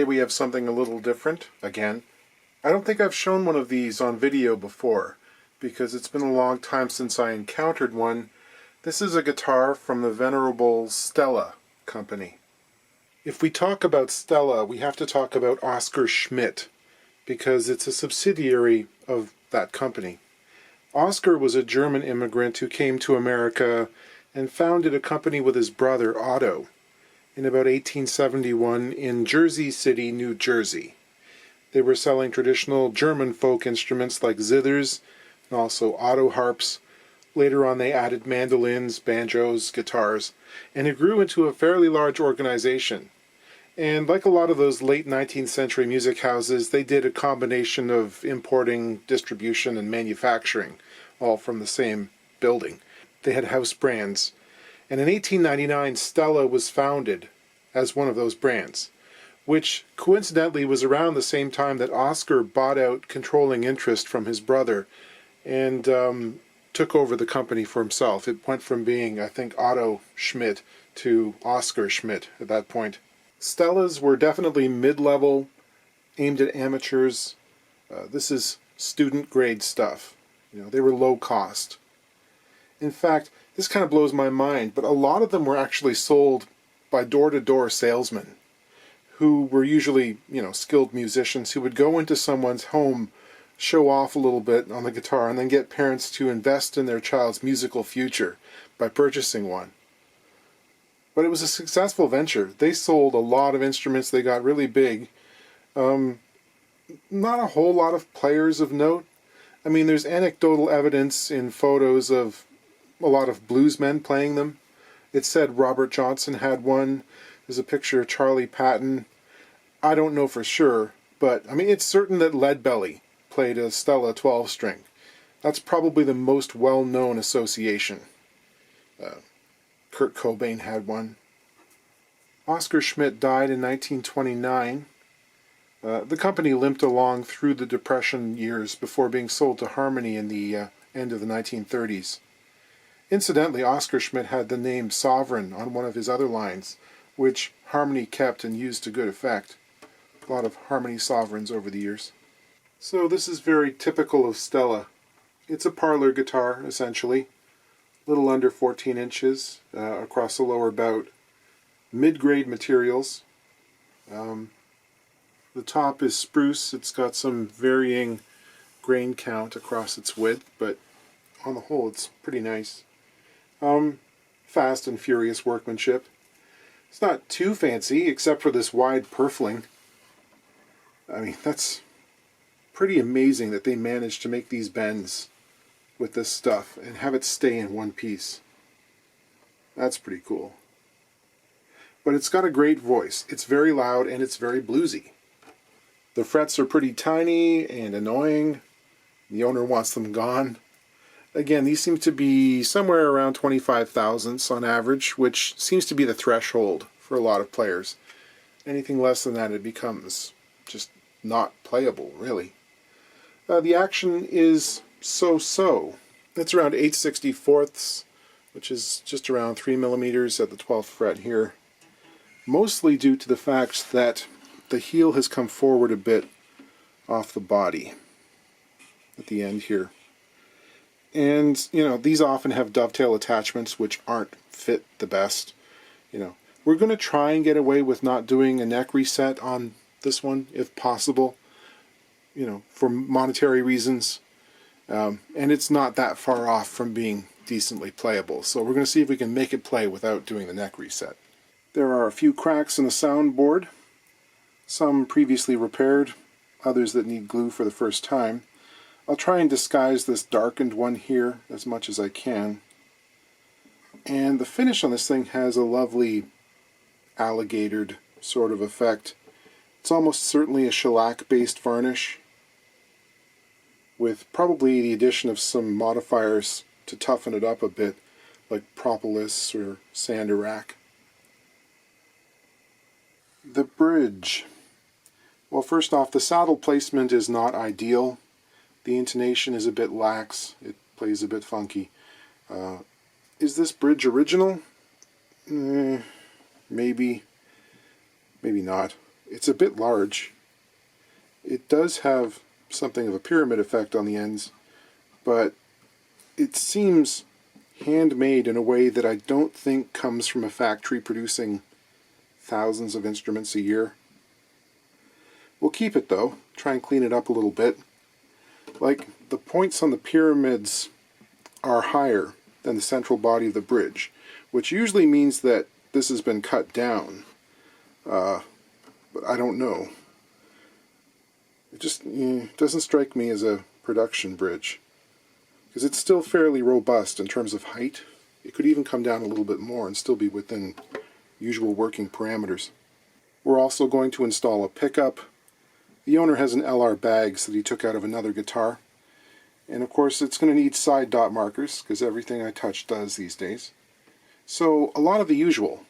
we have something a little different, again. I don't think I've shown one of these on video before, because it's been a long time since I encountered one. This is a guitar from the venerable Stell-aaaaaaaaah company. If we talk about Stella, we have to talk about Oscar Schmidt, because it's a subsidiary of that company. Oscar was a German immigrant who came to America and founded a company with his brother Otto in about 1871 in Jersey City, New Jersey. They were selling traditional German folk instruments like zithers and also auto harps. Later on they added mandolins, banjos, guitars, and it grew into a fairly large organization. And like a lot of those late 19th century music houses, they did a combination of importing, distribution, and manufacturing, all from the same building. They had house brands. And in 1899, Stella was founded as one of those brands, which coincidentally was around the same time that Oscar bought out controlling interest from his brother and took over the company for himself. It went from being, I think, Otto Schmidt to Oscar Schmidt at that point. Stellas were definitely mid-level, aimed at amateurs. This is student-grade stuff. You know, they were low cost. In fact, this kind of blows my mind, but a lot of them were actually sold by door-to-door salesmen who were usually, you know, skilled musicians who would go into someone's home, show off a little bit on the guitar, and then get parents to invest in their child's musical future by purchasing one. But it was a successful venture. They sold a lot of instruments. They got really big. Not a whole lot of players of note. I mean, there's anecdotal evidence in photos of a lot of bluesmen playing them. It said Robert Johnson had one. There's a picture of Charlie Patton. I don't know for sure, but I mean, it's certain that Leadbelly played a Stella 12-string. That's probably the most well-known association. Kurt Cobain had one. Oscar Schmidt died in 1929. The company limped along through the Depression years before being sold to Harmony in the end of the 1930s. Incidentally, Oscar Schmidt had the name Sovereign on one of his other lines, which Harmony kept and used to good effect. A lot of Harmony Sovereigns over the years. So this is very typical of Stella. It's a parlor guitar, essentially. A little under 14 inches across the lower bout. Mid-grade materials. The top is spruce. It's got some varying grain count across its width, but on the whole it's pretty nice. Fast and furious workmanship. It's not too fancy, except for this wide purfling. I mean, that's pretty amazing that they managed to make these bends with this stuff and have it stay in one piece. That's pretty cool. But it's got a great voice. It's very loud and it's very bluesy. The frets are pretty tiny and annoying. The owner wants them gone. Again, these seem to be somewhere around 25 thousandths on average, which seems to be the threshold for a lot of players. Anything less than that, it becomes just not playable, really. The action is so-so. It's around 8/64ths, which is just around 3 millimeters at the 12th fret here. Mostly due to the fact that the heel has come forward a bit off the body at the end here. And, you know, these often have dovetail attachments which aren't fit the best. You know, we're going to try and get away with not doing a neck reset on this one, if possible, you know, for monetary reasons. And it's not that far off from being decently playable. So we're going to see if we can make it play without doing the neck reset. There are a few cracks in the soundboard, some previously repaired, others that need glue for the first time. I'll try and disguise this darkened one here as much as I can. And the finish on this thing has a lovely alligatored sort of effect. It's almost certainly a shellac-based varnish, with probably the addition of some modifiers to toughen it up a bit, like propolis or sandarac. The bridge. Well, first off, the saddle placement is not ideal. The intonation is a bit lax. It plays a bit funky. Is this bridge original? Maybe. Maybe not. It's a bit large. It does have something of a pyramid effect on the ends, but it seems handmade in a way that I don't think comes from a factory producing thousands of instruments a year. We'll keep it though, try and clean it up a little bit. Like, the points on the pyramids are higher than the central body of the bridge, which usually means that this has been cut down. But I don't know. It just doesn't strike me as a production bridge, because it's still fairly robust in terms of height. It could even come down a little bit more and still be within usual working parameters. We're also going to install a pickup. The owner has an LR bags that he took out of another guitar. And of course it's going to need side dot markers, because everything I touch does these days. So a lot of the usual.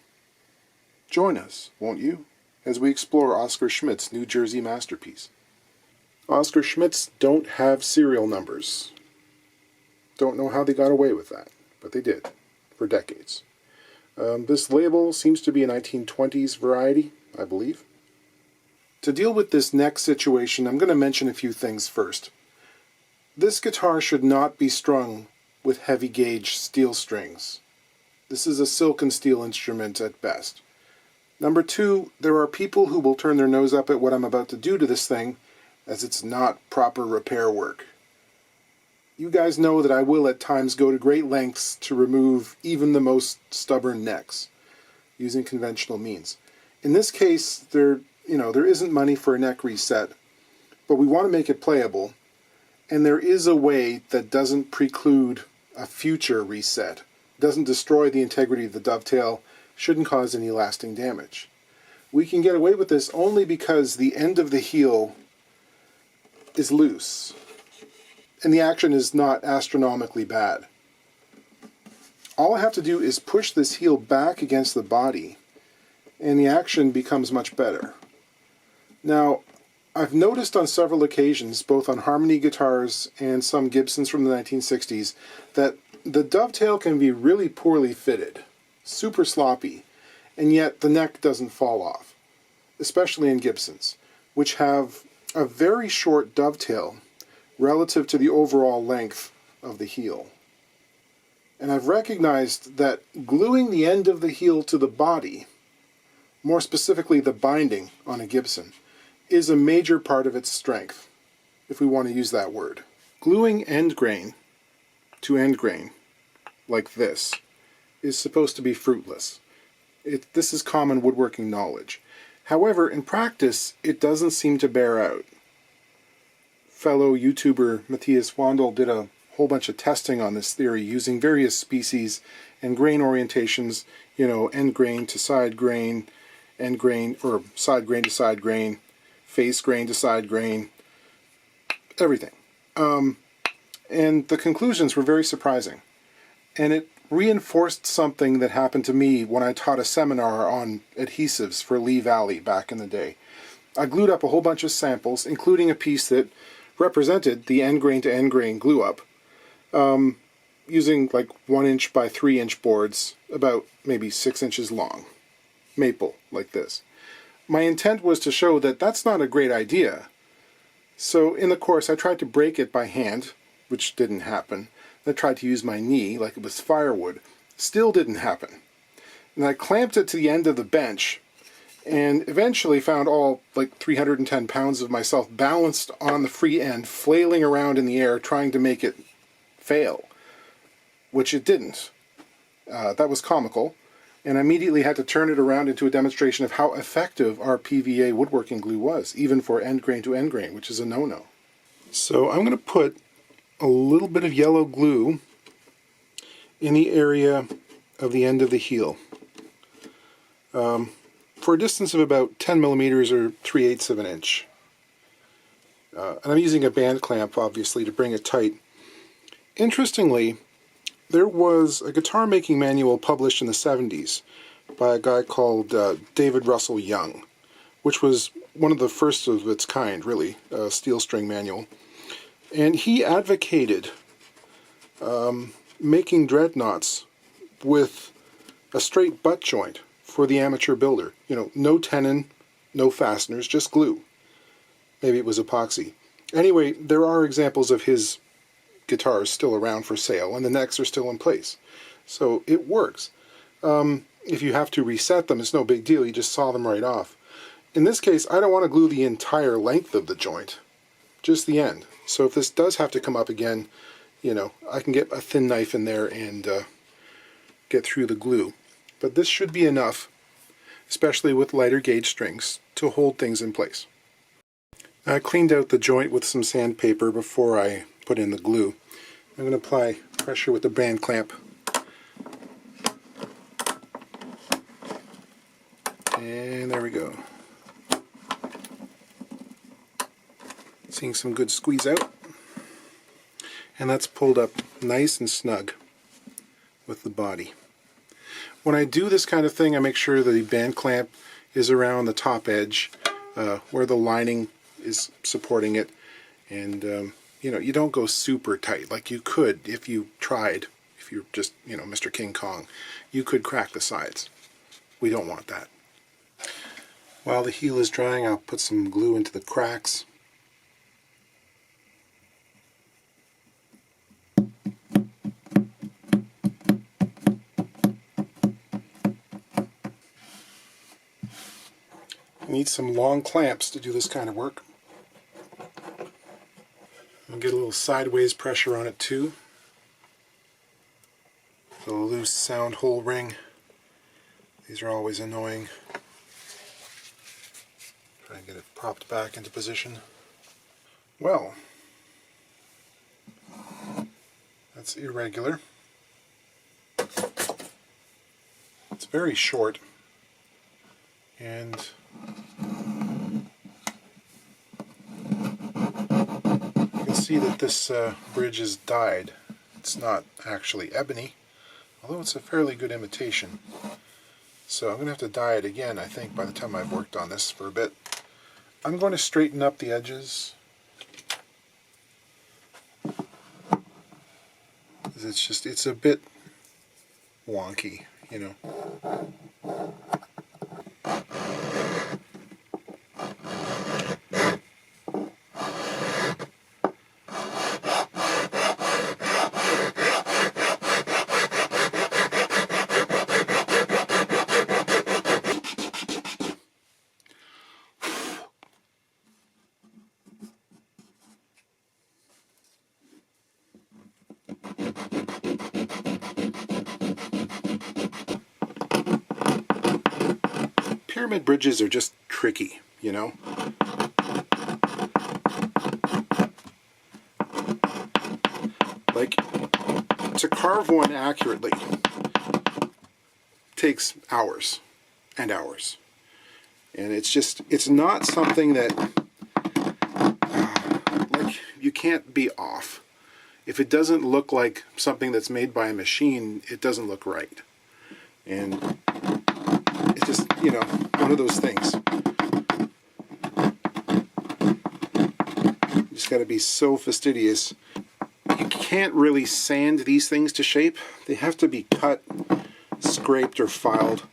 Join us, won't you, as we explore Oscar Schmidt's New Jersey masterpiece. Oscar Schmidt's don't have serial numbers. Don't know how they got away with that, but they did, for decades. This label seems to be a 1920s variety, I believe. To deal with this neck situation, I'm going to mention a few things first. This guitar should not be strung with heavy gauge steel strings. This is a silken steel instrument at best. Number two, there are people who will turn their nose up at what I'm about to do to this thing, as it's not proper repair work. You guys know that I will at times go to great lengths to remove even the most stubborn necks, using conventional means. In this case, there isn't money for a neck reset, but we want to make it playable, and there is a way that doesn't preclude a future reset, doesn't destroy the integrity of the dovetail, shouldn't cause any lasting damage. We can get away with this only because the end of the heel is loose, and the action is not astronomically bad. All I have to do is push this heel back against the body, and the action becomes much better. Now, I've noticed on several occasions, both on harmony guitars and some Gibsons from the 1960s, that the dovetail can be really poorly fitted, super sloppy, and yet the neck doesn't fall off, especially in Gibsons, which have a very short dovetail relative to the overall length of the heel. And I've recognized that gluing the end of the heel to the body, more specifically the binding on a Gibson, is a major part of its strength, if we want to use that word. Gluing end grain to end grain, like this, is supposed to be fruitless. This is common woodworking knowledge. However, in practice, it doesn't seem to bear out. Fellow YouTuber Matthias Wandel did a whole bunch of testing on this theory using various species and grain orientations, end grain to side grain, end grain, or side grain to side grain, face grain to side grain, everything. And the conclusions were very surprising. And it reinforced something that happened to me when I taught a seminar on adhesives for Lee Valley back in the day. I glued up a whole bunch of samples, including a piece that represented the end grain to end grain glue up, using like 1" by 3" boards, about maybe 6 inches long, maple, like this. My intent was to show that that's not a great idea. So in the course I tried to break it by hand, which didn't happen. I tried to use my knee like it was firewood. Still didn't happen. And I clamped it to the end of the bench and eventually found all like 310 pounds of myself balanced on the free end, flailing around in the air trying to make it fail, which it didn't. That was comical. And I immediately had to turn it around into a demonstration of how effective our PVA woodworking glue was, even for end grain to end grain, which is a no-no. So I'm going to put a little bit of yellow glue in the area of the end of the heel, for a distance of about 10 millimeters or 3/8 of an inch. And I'm using a band clamp, obviously, to bring it tight. Interestingly, there was a guitar making manual published in the 70s by a guy called David Russell Young, which was one of the first of its kind, really, a steel string manual. And he advocated making dreadnoughts with a straight butt joint for the amateur builder. No tenon, no fasteners, just glue. Maybe it was epoxy. Anyway, there are examples of his guitars still around for sale, and the necks are still in place. So it works. If you have to reset them, it's no big deal. You just saw them right off. In this case, I don't want to glue the entire length of the joint, just the end. So if this does have to come up again, you know, I can get a thin knife in there and get through the glue. But this should be enough, especially with lighter gauge strings, to hold things in place. I cleaned out the joint with some sandpaper before I put in the glue. I'm going to apply pressure with the band clamp. And there we go. Seeing some good squeeze out. And that's pulled up nice and snug with the body. When I do this kind of thing, I make sure the band clamp is around the top edge where the lining is supporting it, and you know, you don't go super tight like you could if you tried. If you're just, you know, Mr. King Kong, you could crack the sides. We don't want that. While the heel is drying, I'll put some glue into the cracks. Need some long clamps to do this kind of work. I'll get a little sideways pressure on it too. The loose sound hole ring. These are always annoying. Try and get it propped back into position. Well, that's irregular. It's very short, and you can see that this bridge is dyed. It's not actually ebony, although it's a fairly good imitation. So I'm going to have to dye it again, I think, by the time I've worked on this for a bit. I'm going to straighten up the edges. It's a bit wonky, you know. Pyramid bridges are just tricky, you know. Like, to carve one accurately takes hours and hours. And it's not something that, like, you can't be off. If it doesn't look like something that's made by a machine, it doesn't look right. And it's just, you know, one of those things. You just got to be so fastidious. You can't really sand these things to shape. They have to be cut, scraped, or filed.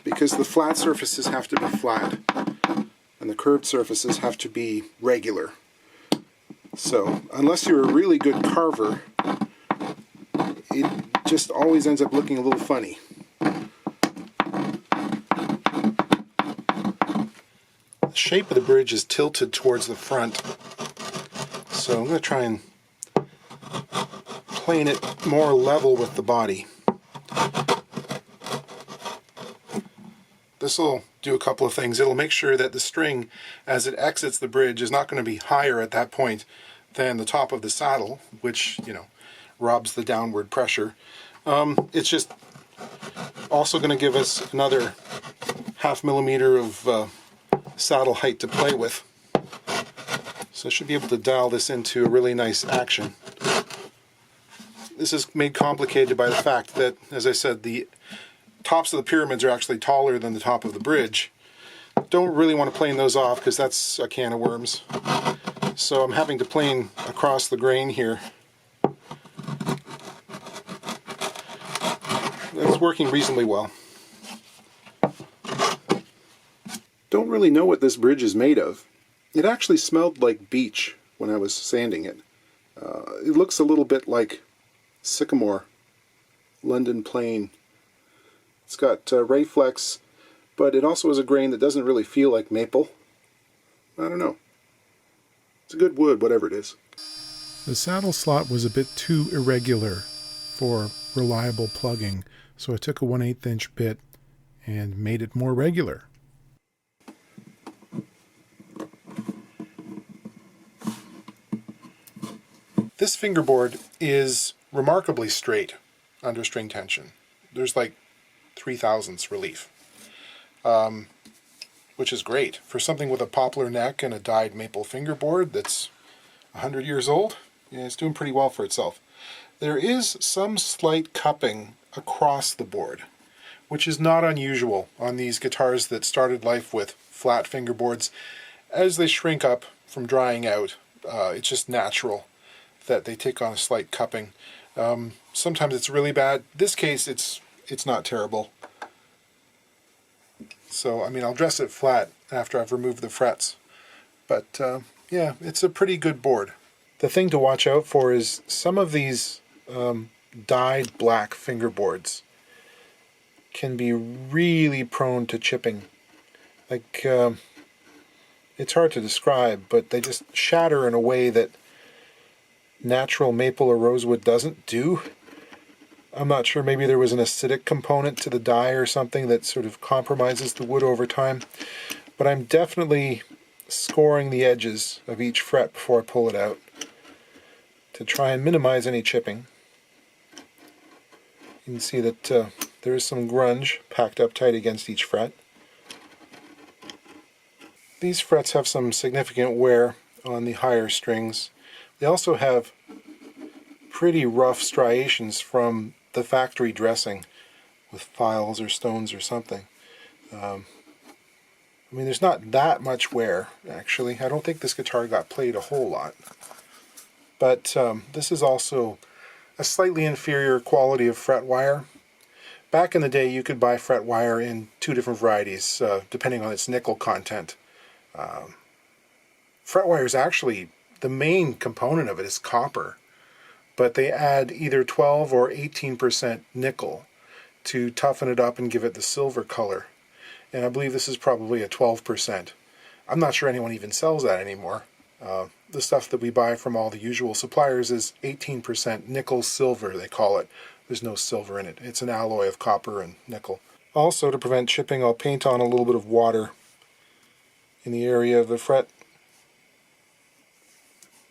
Because the flat surfaces have to be flat, and the curved surfaces have to be regular. So, unless you're a really good carver, it just always ends up looking a little funny. The shape of the bridge is tilted towards the front, so I'm going to try and plane it more level with the body. This will do a couple of things. It'll make sure that the string, as it exits the bridge, is not going to be higher at that point than the top of the saddle, which, you know, robs the downward pressure. It's just also going to give us another 0.5 millimeter of saddle height to play with. So I should be able to dial this into a really nice action. This is made complicated by the fact that, as I said, the tops of the pyramids are actually taller than the top of the bridge. Don't really want to plane those off because that's a can of worms. So I'm having to plane across the grain here. That's working reasonably well. Don't really know what this bridge is made of. It actually smelled like beach when I was sanding it. It looks a little bit like sycamore, London plane. It's got Rayflex, but it also has a grain that doesn't really feel like maple. I don't know. It's a good wood, whatever it is. The saddle slot was a bit too irregular for reliable plugging, so I took a 1/8 inch bit and made it more regular. This fingerboard is remarkably straight under string tension. There's like 3/1000ths relief, which is great. For something with a poplar neck and a dyed maple fingerboard that's 100 years old, yeah, it's doing pretty well for itself. There is some slight cupping across the board, which is not unusual on these guitars that started life with flat fingerboards. As they shrink up from drying out, it's just natural that they take on a slight cupping. Sometimes it's really bad. This case, it's not terrible. So, I mean, I'll dress it flat after I've removed the frets. But, yeah, it's a pretty good board. The thing to watch out for is some of these dyed black fingerboards can be really prone to chipping. Like, it's hard to describe, but they just shatter in a way that natural maple or rosewood doesn't do. I'm not sure, maybe there was an acidic component to the dye or something that sort of compromises the wood over time. But I'm definitely scoring the edges of each fret before I pull it out to try and minimize any chipping. You can see that there is some grunge packed up tight against each fret. These frets have some significant wear on the higher strings. They also have pretty rough striations from the factory dressing with files or stones or something. I mean, there's not that much wear, actually. I don't think this guitar got played a whole lot. But this is also a slightly inferior quality of fret wire. Back in the day, you could buy fret wire in 2 different varieties, depending on its nickel content. Fret wire is actually, the main component of it is copper, but they add either 12 or 18% nickel to toughen it up and give it the silver color. And I believe this is probably a 12%. I'm not sure anyone even sells that anymore. The stuff that we buy from all the usual suppliers is 18% nickel silver, they call it. There's no silver in it. It's an alloy of copper and nickel. Also, to prevent chipping, I'll paint on a little bit of water in the area of the fret.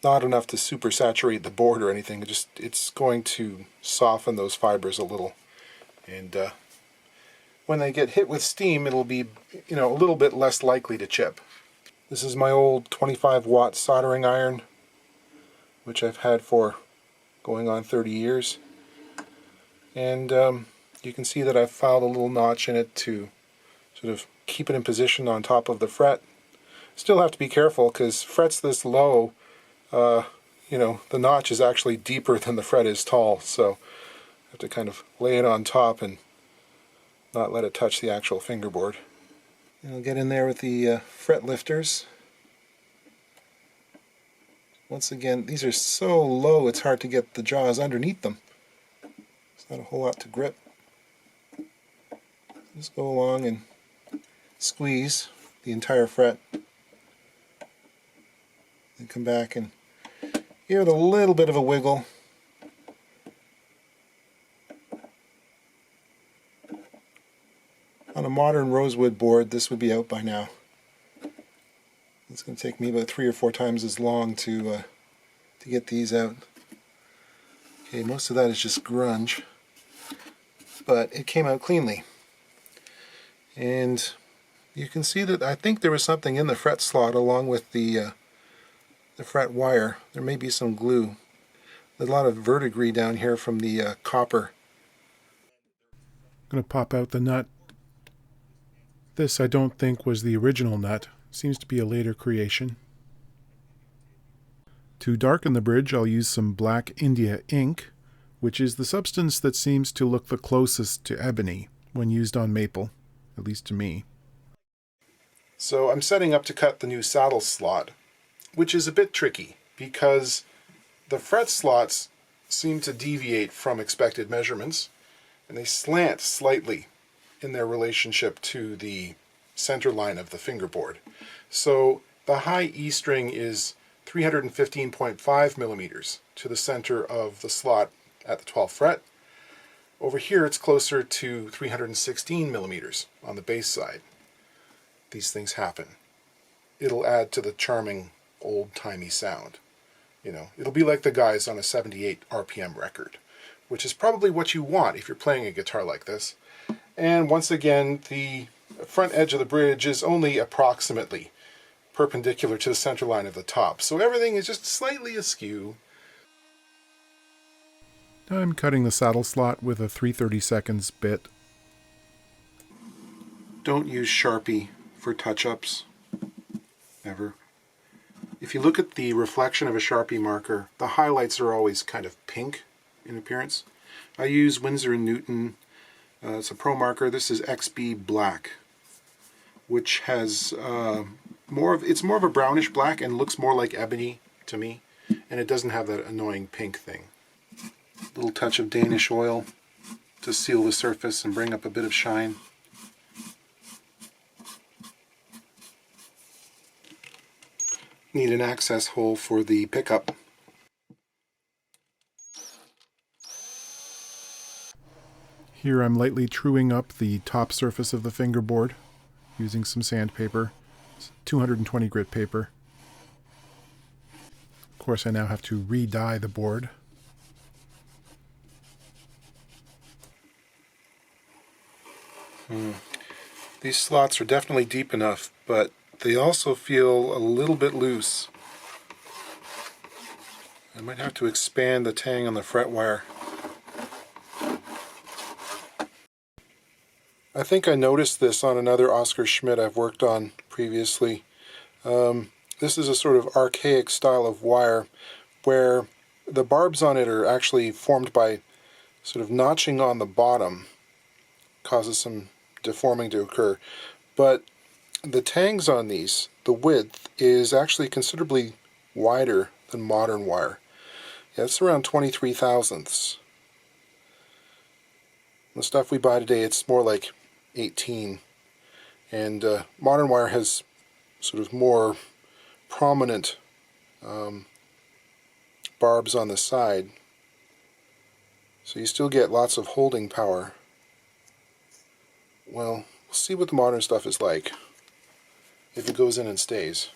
Not enough to super saturate the board or anything. It's going to soften those fibers a little. And when they get hit with steam, it'll be, a little bit less likely to chip. This is my old 25-watt soldering iron, which I've had for going on 30 years. And you can see that I've filed a little notch in it to sort of keep it in position on top of the fret. Still have to be careful because frets this low, the notch is actually deeper than the fret is tall, so I have to kind of lay it on top and not let it touch the actual fingerboard. And I'll get in there with the fret lifters. Once again, these are so low it's hard to get the jaws underneath them. It's not a whole lot to grip. Just go along and squeeze the entire fret. And come back and give it a little bit of a wiggle. On a modern rosewood board, this would be out by now. It's going to take me about 3 or 4 times as long to get these out. Okay, most of that is just grunge, but it came out cleanly. And you can see that I think there was something in the fret slot along with the fret wire. There may be some glue. There's a lot of verdigris down here from the copper. I'm going to pop out the nut. This I don't think was the original nut. Seems to be a later creation. To darken the bridge, I'll use some Black India ink, which is the substance that seems to look the closest to ebony when used on maple, at least to me. So I'm setting up to cut the new saddle slot, which is a bit tricky because the fret slots seem to deviate from expected measurements, and they slant slightly in their relationship to the center line of the fingerboard. So the high E string is 315.5 millimeters to the center of the slot at the 12th fret. Over here it's closer to 316 millimeters on the bass side. These things happen. It'll add to the charming old-timey sound. You know, it'll be like the guys on a 78 RPM record, which is probably what you want if you're playing a guitar like this. And once again, the front edge of the bridge is only approximately perpendicular to the center line of the top, so everything is just slightly askew. I'm cutting the saddle slot with a 3/32 bit. Don't use Sharpie for touch-ups, ever. If you look at the reflection of a Sharpie marker, the highlights are always kind of pink in appearance. I use Winsor & Newton. It's a pro marker. This is XB Black, which has it's more of a brownish black and looks more like ebony to me, and it doesn't have that annoying pink thing. A little touch of Danish oil to seal the surface and bring up a bit of shine. Need an access hole for the pickup. Here I'm lightly truing up the top surface of the fingerboard using some sandpaper, 220 grit paper. Of course I now have to re-dye the board. These slots are definitely deep enough, but they also feel a little bit loose. I might have to expand the tang on the fret wire. I think I noticed this on another Oscar Schmidt I've worked on previously. This is a sort of archaic style of wire where the barbs on it are actually formed by sort of notching on the bottom. Causes some deforming to occur. But the tangs on these, the width, is actually considerably wider than modern wire. Yeah, it's around 23 thousandths. The stuff we buy today, it's more like 18. And modern wire has sort of more prominent barbs on the side. So you still get lots of holding power. Well, we'll see what the modern stuff is like, if it goes in and stays.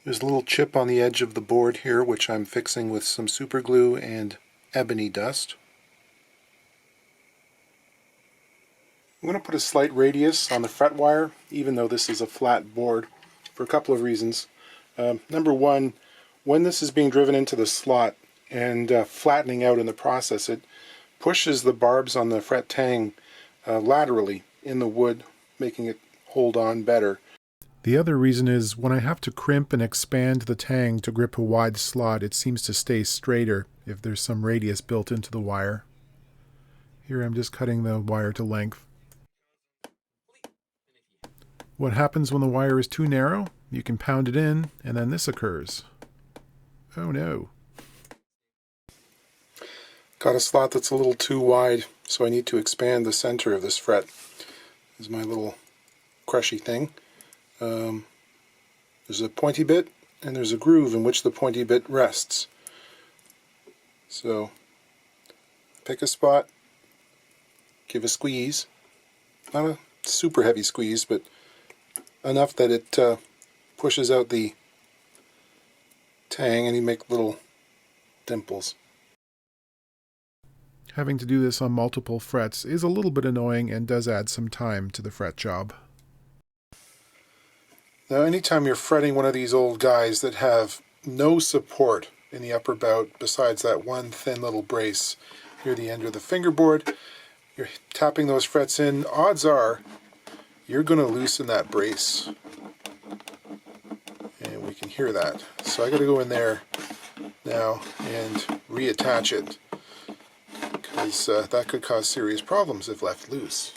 There's a little chip on the edge of the board here, which I'm fixing with some super glue and ebony dust. I'm going to put a slight radius on the fret wire, even though this is a flat board, for a couple of reasons. Number one, when this is being driven into the slot and flattening out in the process, it pushes the barbs on the fret tang laterally in the wood, making it hold on better. The other reason is when I have to crimp and expand the tang to grip a wide slot, it seems to stay straighter if there's some radius built into the wire. Here I'm just cutting the wire to length. What happens when the wire is too narrow? You can pound it in, and then this occurs. Oh no. Got a slot that's a little too wide, so I need to expand the center of this fret. This is my little crushy thing. There's a pointy bit, and there's a groove in which the pointy bit rests. So, pick a spot, give a squeeze. Not a super heavy squeeze, but enough that it pushes out the tang and you make little dimples. Having to do this on multiple frets is a little bit annoying and does add some time to the fret job. Now anytime you're fretting one of these old guys that have no support in the upper bout besides that one thin little brace near the end of the fingerboard, you're tapping those frets in, odds are you're going to loosen that brace. And we can hear that. So I got to go in there now and reattach it, because that could cause serious problems if left loose.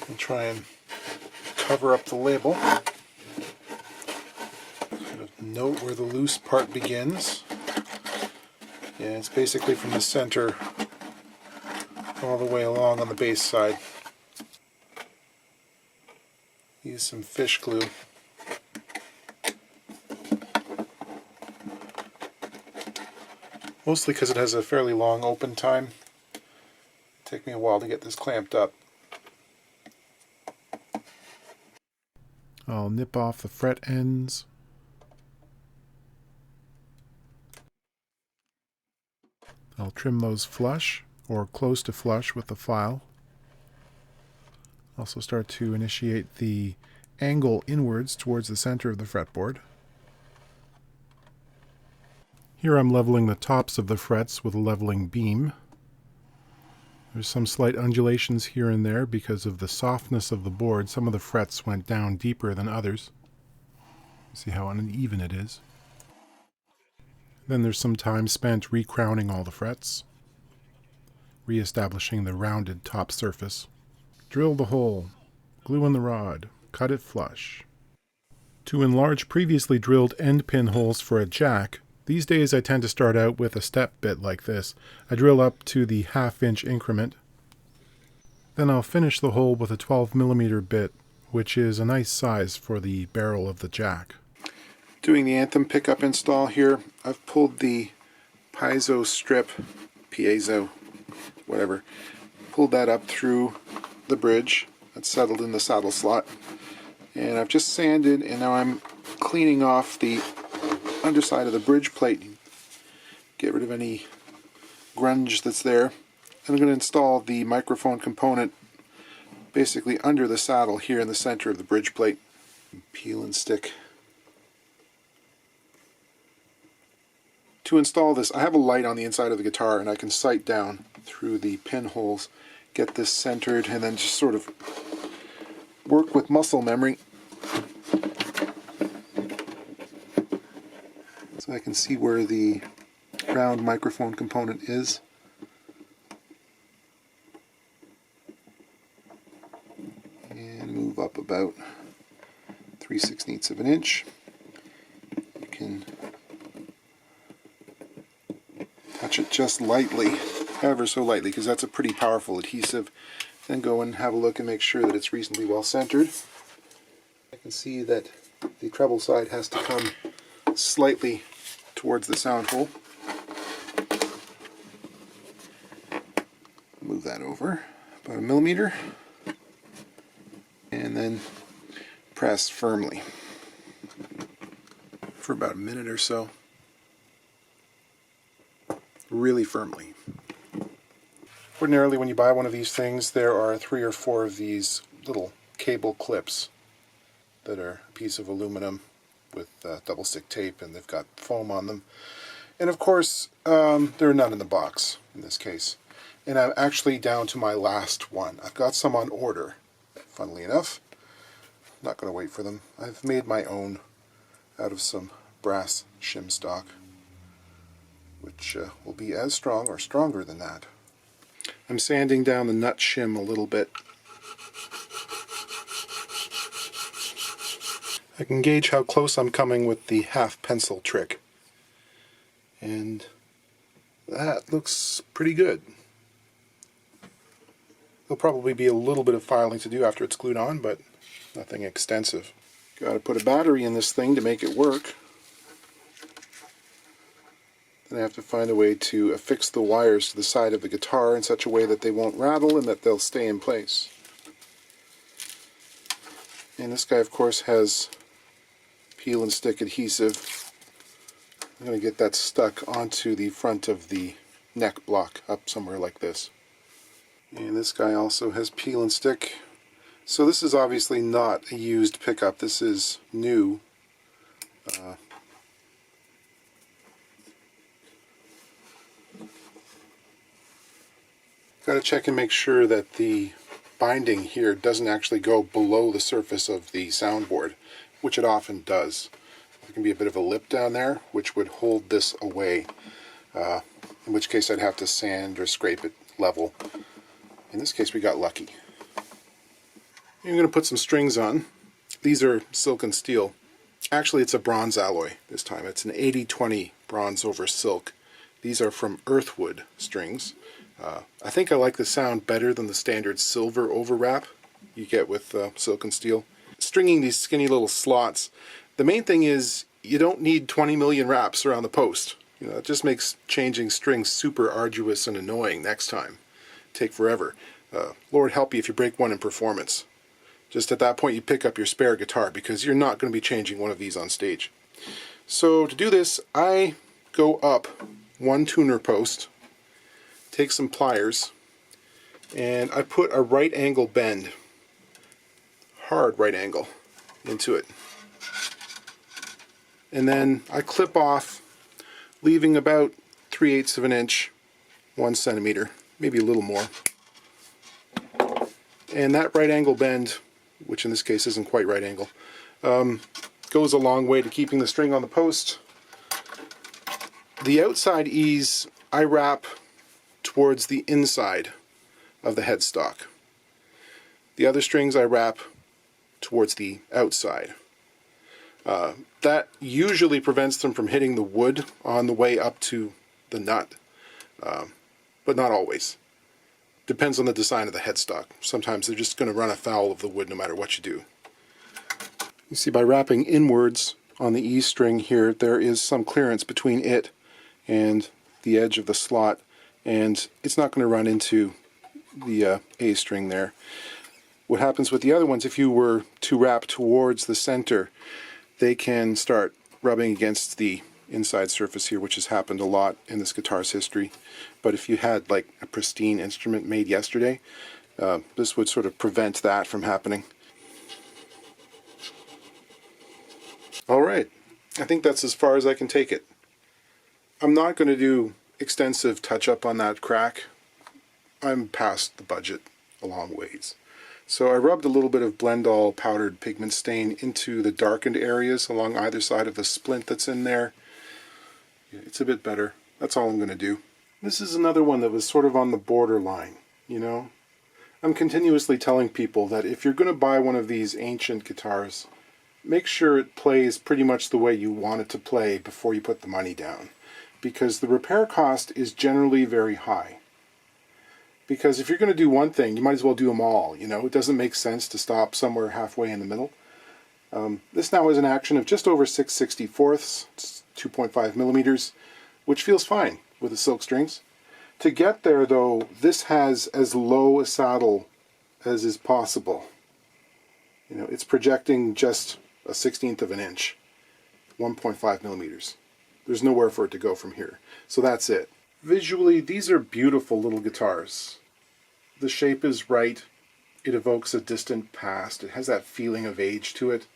I'll try and cover up the label. Kind of note where the loose part begins. Yeah, it's basically from the center all the way along on the base side. Use some fish glue. Mostly because it has a fairly long open time. It'll take me a while to get this clamped up. I'll nip off the fret ends. I'll trim those flush or close to flush with the file. Also start to initiate the angle inwards towards the center of the fretboard. Here I'm leveling the tops of the frets with a leveling beam. There's some slight undulations here and there because of the softness of the board. Some of the frets went down deeper than others. See how uneven it is. Then there's some time spent recrowning all the frets, re-establishing the rounded top surface. Drill the hole, glue in the rod, cut it flush. To enlarge previously drilled end pin holes for a jack, these days I tend to start out with a step bit like this. I drill up to the 1/2 inch increment. Then I'll finish the hole with a 12mm bit, which is a nice size for the barrel of the jack. Doing the Anthem pickup install here, I've pulled the piezo strip, whatever, pulled that up through the bridge. That's settled in the saddle slot. And I've just sanded, and now I'm cleaning off the underside of the bridge plate, get rid of any grunge that's there. And I'm going to install the microphone component basically under the saddle here in the center of the bridge plate. Peel and stick. To install this, I have a light on the inside of the guitar, and I can sight down through the pinholes, get this centered, and then just sort of work with muscle memory so I can see where the round microphone component is. And move up about 3/16 of an inch. You can touch it just lightly, ever so lightly, because that's a pretty powerful adhesive. Then go and have a look and make sure that it's reasonably well centered. I can see that the treble side has to come slightly towards the sound hole. Move that over about 1mm, and then press firmly for about a minute or so. Really firmly. Ordinarily, when you buy one of these things, there are 3 or 4 of these little cable clips that are a piece of aluminum with double stick tape, and they've got foam on them. And of course, there are none in the box in this case. And I'm actually down to my last one. I've got some on order, funnily enough. I'm not going to wait for them. I've made my own out of some brass shim stock, which will be as strong or stronger than that. I'm sanding down the nut shim a little bit. I can gauge how close I'm coming with the half pencil trick. And that looks pretty good. There'll probably be a little bit of filing to do after it's glued on, but nothing extensive. Got to put a battery in this thing to make it work. Then I have to find a way to affix the wires to the side of the guitar in such a way that they won't rattle and that they'll stay in place. And this guy, of course, has peel and stick adhesive. I'm going to get that stuck onto the front of the neck block up somewhere like this. And this guy also has peel and stick. So this is obviously not a used pickup. This is new. Got to check and make sure that the binding here doesn't actually go below the surface of the soundboard, which it often does. There can be a bit of a lip down there, which would hold this away, in which case I'd have to sand or scrape it level. In this case we got lucky. I'm going to put some strings on. These are silk and steel. Actually, it's a bronze alloy this time. It's an 80-20 bronze over silk. These are from earthwood strings. I think I like the sound better than the standard silver overwrap you get with silk and steel. Stringing these skinny little slots, the main thing is you don't need 20 million wraps around the post. You know, it just makes changing strings super arduous and annoying next time. Take forever. Lord help you if you break one in performance. Just at that point you pick up your spare guitar because you're not going to be changing one of these on stage. So to do this, I go up one tuner post, take some pliers, and I put a right angle bend, hard right angle, into it. And then I clip off, leaving about 3/8 of an inch, 1 centimeter, maybe a little more. And that right angle bend, which in this case isn't quite right angle, goes a long way to keeping the string on the post. The outside ease I wrap towards the inside of the headstock. The other strings I wrap towards the outside. That usually prevents them from hitting the wood on the way up to the nut, but not always. Depends on the design of the headstock. Sometimes they're just going to run afoul of the wood no matter what you do. You see, by wrapping inwards on the E string here, there is some clearance between it and the edge of the slot, and it's not going to run into the A string there. What happens with the other ones, if you were to wrap towards the center, they can start rubbing against the inside surface here, which has happened a lot in this guitar's history. But if you had like a pristine instrument made yesterday, this would sort of prevent that from happening. Alright, I think that's as far as I can take it. I'm not going to do extensive touch-up on that crack. I'm past the budget a long ways. So I rubbed a little bit of Blendall powdered pigment stain into the darkened areas along either side of the splint that's in there. It's a bit better. That's all I'm going to do. This is another one that was sort of on the borderline, you know? I'm continuously telling people that if you're going to buy one of these ancient guitars, make sure it plays pretty much the way you want it to play before you put the money down. Because the repair cost is generally very high. Because if you're going to do one thing, you might as well do them all, you know? It doesn't make sense to stop somewhere halfway in the middle. This now has an action of just over 6/64, it's 2.5 millimeters, which feels fine with the silk strings. To get there though, this has as low a saddle as is possible. You know, it's projecting just a 1/16 of an inch, 1.5 millimeters. There's nowhere for it to go from here. So that's it. Visually, these are beautiful little guitars. The shape is right. It evokes a distant past. It has that feeling of age to it.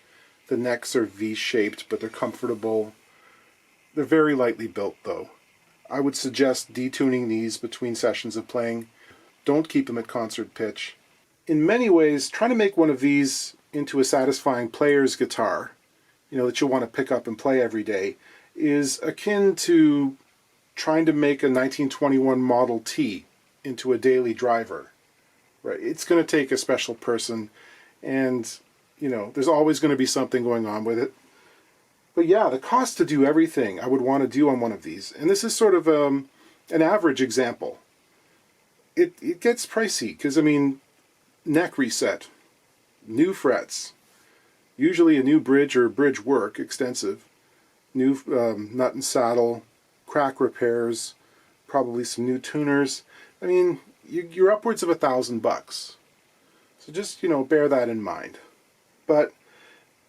The necks are V-shaped, but they're comfortable. They're very lightly built, though. I would suggest detuning these between sessions of playing. Don't keep them at concert pitch. In many ways, trying to make one of these into a satisfying player's guitar, you know, that you'll want to pick up and play every day, is akin to trying to make a 1921 Model T into a daily driver. Right? It's going to take a special person, and, you know, there's always going to be something going on with it. But yeah, the cost to do everything I would want to do on one of these, and this is sort of an average example. It gets pricey, because, I mean, neck reset, new frets, usually a new bridge or bridge work, extensive, new nut and saddle, crack repairs, probably some new tuners. I mean, you're upwards of $1,000. So just, you know, bear that in mind. But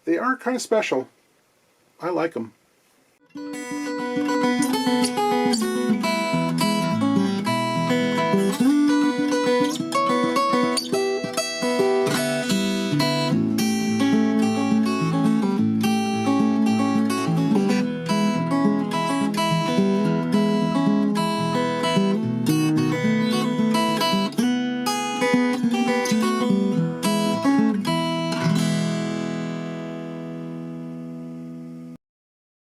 they are kind of special. I like them.